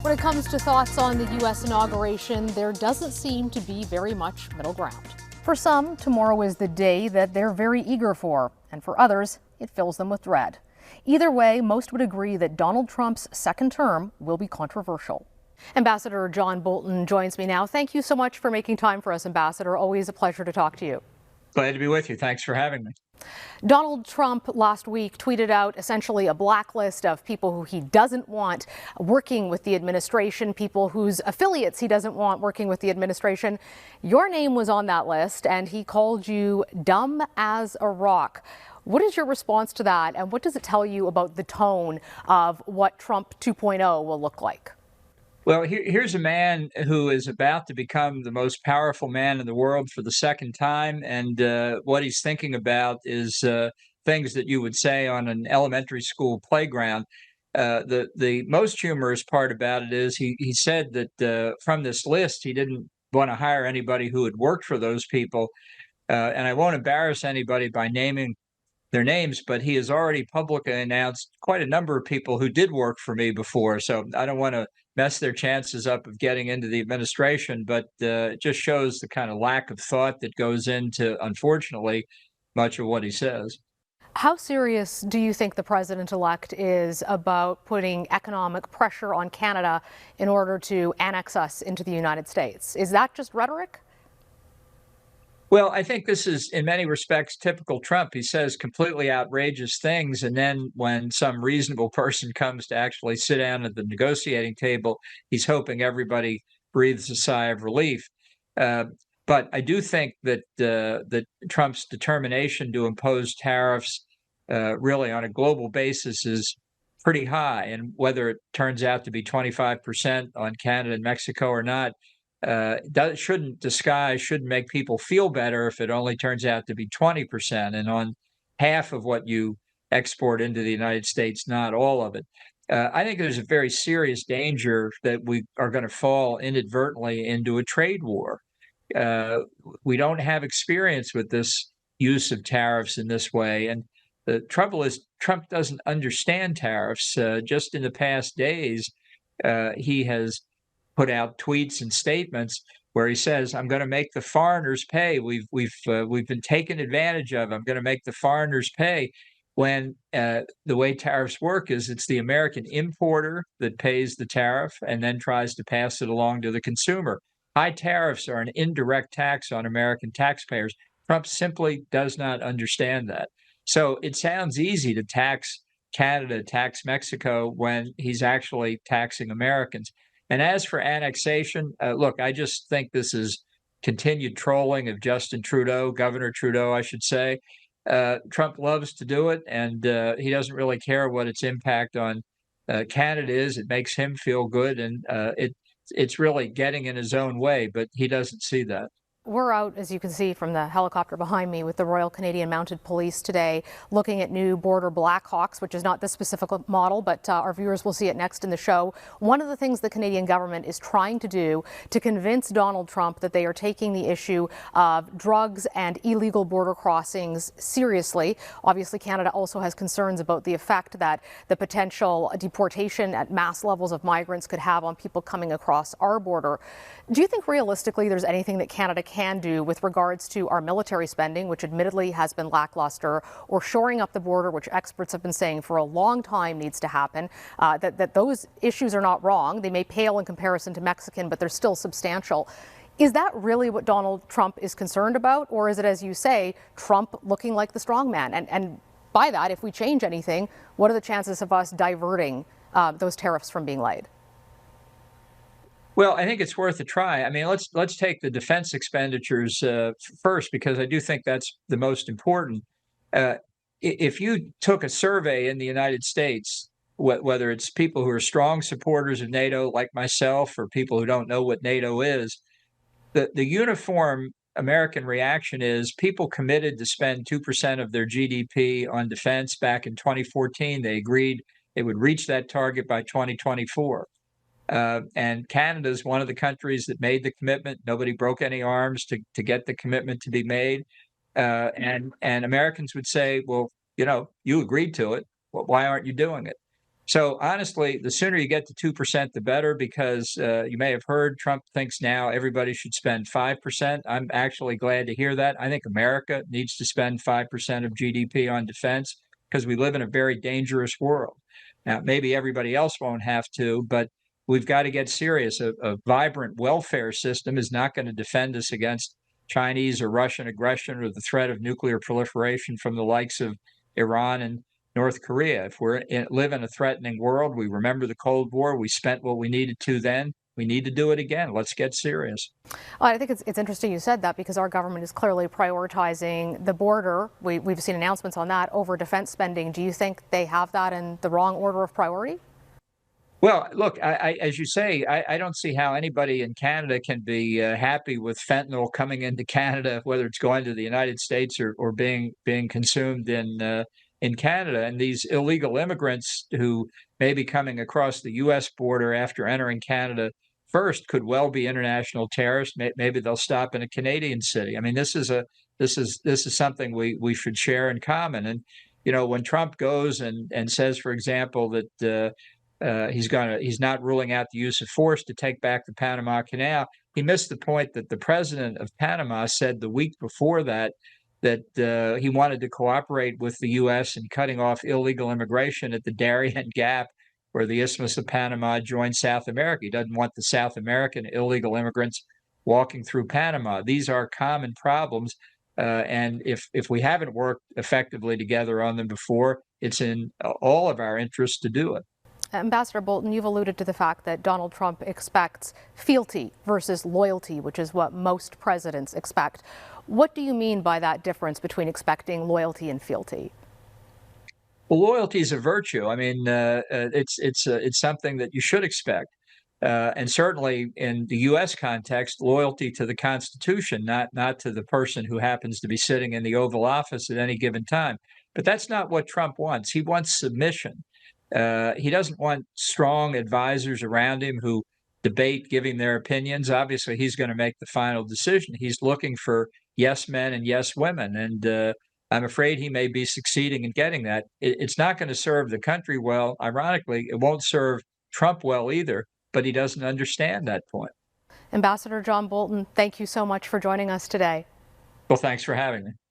When it comes to thoughts on the U.S. inauguration, there doesn't seem to be very much middle ground. For some, tomorrow is the day that they're very eager for, and for others, it fills them with dread. Either way, most would agree that Donald Trump's second term will be controversial. Ambassador John Bolton joins me now. Thank you so much for making time for us, Ambassador. Always a pleasure to talk to you. Glad to be with you. Thanks for having me. Donald Trump last week tweeted out essentially a blacklist of people who he doesn't want working with the administration, people whose affiliates he doesn't want working with the administration. Your name was on that list, and he called you dumb as a rock. What is your response to that, and what does it tell you about the tone of what Trump 2.0 will look like? Well, here's a man who is about to become the most powerful man in the world for the second time. And what he's thinking about is things that you would say on an elementary school playground. The most humorous part about it is he said that from this list, he didn't want to hire anybody who had worked for those people. And I won't embarrass anybody by naming their names, but he has already publicly announced quite a number of people who did work for me before. So I don't want to mess their chances up of getting into the administration, but it just shows the kind of lack of thought that goes into, unfortunately, much of what he says. How serious do you think the president-elect is about putting economic pressure on Canada in order to annex us into the United States? Is that just rhetoric? Well, I think this is, in many respects, typical Trump. He says completely outrageous things, and then when some reasonable person comes to actually sit down at the negotiating table, he's hoping everybody breathes a sigh of relief. Uh, but I do think that Trump's determination to impose tariffs really on a global basis is pretty high, and whether it turns out to be 25% on Canada and Mexico or not shouldn't make people feel better if it only turns out to be 20% and on half of what you export into the United States, not all of it. I think there's a very serious danger that we are going to fall inadvertently into a trade war. Uh, we don't have experience with this use of tariffs in this way. And the trouble is, Trump doesn't understand tariffs. Just in the past days, he has put out tweets and statements where he says, "I'm going to make the foreigners pay. We've been taken advantage of. I'm going to make the foreigners pay." When the way tariffs work is it's the American importer that pays the tariff and then tries to pass it along to the consumer. High tariffs are an indirect tax on American taxpayers. Trump simply does not understand that. So it sounds easy to tax Canada, tax Mexico when he's actually taxing Americans. And as for annexation, look, I just think this is continued trolling of Justin Trudeau, Governor Trudeau, I should say. Trump loves to do it, and he doesn't really care what its impact on Canada is. It makes him feel good, and it's really getting in his own way, but he doesn't see that. We're out, as you can see from the helicopter behind me, with the Royal Canadian Mounted Police today, looking at new border Blackhawks, which is not this specific model, but our viewers will see it next in the show. One of the things the Canadian government is trying to do to convince Donald Trump that they are taking the issue of drugs and illegal border crossings seriously. Obviously, Canada also has concerns about the effect that the potential deportation at mass levels of migrants could have on people coming across our border. Do you think realistically there's anything that Canada can do with regards to our military spending, which admittedly has been lackluster, or shoring up the border, which experts have been saying for a long time needs to happen, that those issues are not wrong. They may pale in comparison to Mexican, but they're still substantial. Is that really what Donald Trump is concerned about? Or is it, as you say, Trump looking like the strongman? And by that, if we change anything, what are the chances of us diverting those tariffs from being laid? Well, I think it's worth a try. I mean, let's take the defense expenditures first, because I do think that's the most important. Uh, if you took a survey in the United States, whether it's people who are strong supporters of NATO, like myself, or people who don't know what NATO is, the uniform American reaction is people committed to spend 2% of their GDP on defense back in 2014. They agreed they would reach that target by 2024. And Canada is one of the countries that made the commitment. Nobody broke any arms to get the commitment to be made. And Americans would say, well, you agreed to it. Well, why aren't you doing it? So honestly, the sooner you get to 2%, the better, because you may have heard Trump thinks now everybody should spend 5%. I'm actually glad to hear that. I think America needs to spend 5% of GDP on defense because we live in a very dangerous world. Now, maybe everybody else won't have to, but we've got to get serious. A vibrant welfare system is not going to defend us against Chinese or Russian aggression or the threat of nuclear proliferation from the likes of Iran and North Korea. If live in a threatening world, we remember the Cold War. We spent what we needed to then. We need to do it again. Let's get serious. Well, I think it's interesting you said that because our government is clearly prioritizing the border. We've seen announcements on that over defense spending. Do you think they have that in the wrong order of priority? Well, look, as you say, I don't see how anybody in Canada can be happy with fentanyl coming into Canada, whether it's going to the United States or being consumed in Canada. And these illegal immigrants who may be coming across the U.S. border after entering Canada first could well be international terrorists. Maybe they'll stop in a Canadian city. I mean, this is something we should share in common. And when Trump goes and says, for example, that he's not ruling out the use of force to take back the Panama Canal. He missed the point that the president of Panama said the week before that he wanted to cooperate with the U.S. in cutting off illegal immigration at the Darien Gap, where the Isthmus of Panama joins South America. He doesn't want the South American illegal immigrants walking through Panama. These are common problems. And if we haven't worked effectively together on them before, it's in all of our interests to do it. Ambassador Bolton, you've alluded to the fact that Donald Trump expects fealty versus loyalty, which is what most presidents expect. What do you mean by that difference between expecting loyalty and fealty? Well, loyalty is a virtue. I mean, it's something that you should expect, and certainly in the U.S. context, loyalty to the Constitution, not to the person who happens to be sitting in the Oval Office at any given time. But that's not what Trump wants. He wants submission. He doesn't want strong advisors around him who debate giving their opinions. Obviously, he's going to make the final decision. He's looking for yes men and yes women, and I'm afraid he may be succeeding in getting that. It's not going to serve the country well. Ironically, it won't serve Trump well either, but he doesn't understand that point. Ambassador John Bolton, thank you so much for joining us today. Well, thanks for having me.